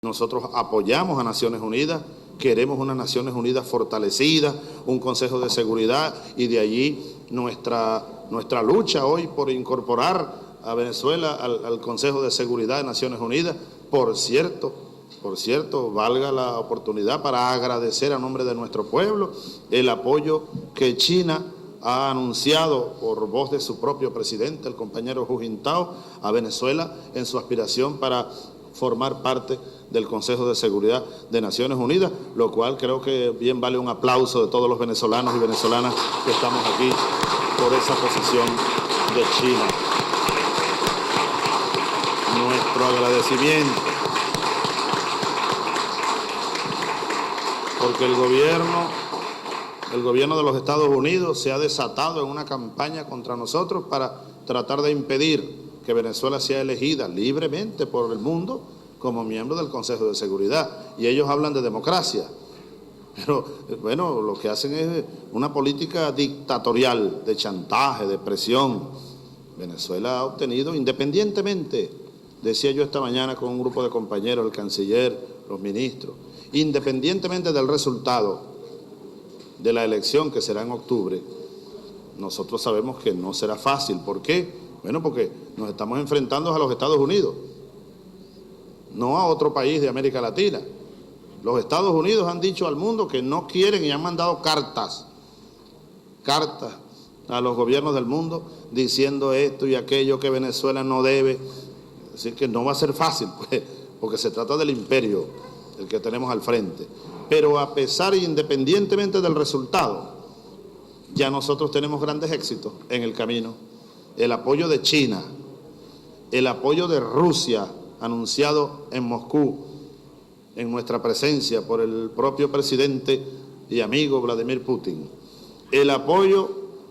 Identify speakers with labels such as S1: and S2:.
S1: Nosotros apoyamos a Naciones Unidas, queremos unas Naciones Unidas fortalecidas, un Consejo de Seguridad, y de allí nuestra lucha hoy por incorporar a Venezuela al Consejo de Seguridad de Naciones Unidas. Por cierto, valga la oportunidad para agradecer a nombre de nuestro pueblo el apoyo que China ha anunciado por voz de su propio presidente, el compañero Hu Jintao, a Venezuela en su aspiración para formar parte del Consejo de Seguridad de Naciones Unidas, lo cual creo que bien vale un aplauso de todos los venezolanos y venezolanas que estamos aquí por esa posición de China. Nuestro agradecimiento, porque el gobierno de los Estados Unidos se ha desatado en una campaña contra nosotros para tratar de impedir que Venezuela sea elegida libremente por el mundo como miembro del Consejo de Seguridad. Y ellos hablan de democracia. Pero, bueno, lo que hacen es una política dictatorial, de chantaje, de presión. Venezuela ha obtenido, independientemente, decía yo esta mañana con un grupo de compañeros, el canciller, los ministros, independientemente del resultado de la elección que será en octubre, nosotros sabemos que no será fácil. ¿Por qué? Bueno, porque nos estamos enfrentando a los Estados Unidos, no a otro país de América Latina. Los Estados Unidos han dicho al mundo que no quieren y han mandado cartas a los gobiernos del mundo diciendo esto y aquello que Venezuela no debe. Así que no va a ser fácil, pues, porque se trata del imperio, el que tenemos al frente. Pero a pesar e independientemente del resultado, ya nosotros tenemos grandes éxitos en el camino. El apoyo de China, el apoyo de Rusia, anunciado en Moscú, en nuestra presencia por el propio presidente y amigo Vladimir Putin, el apoyo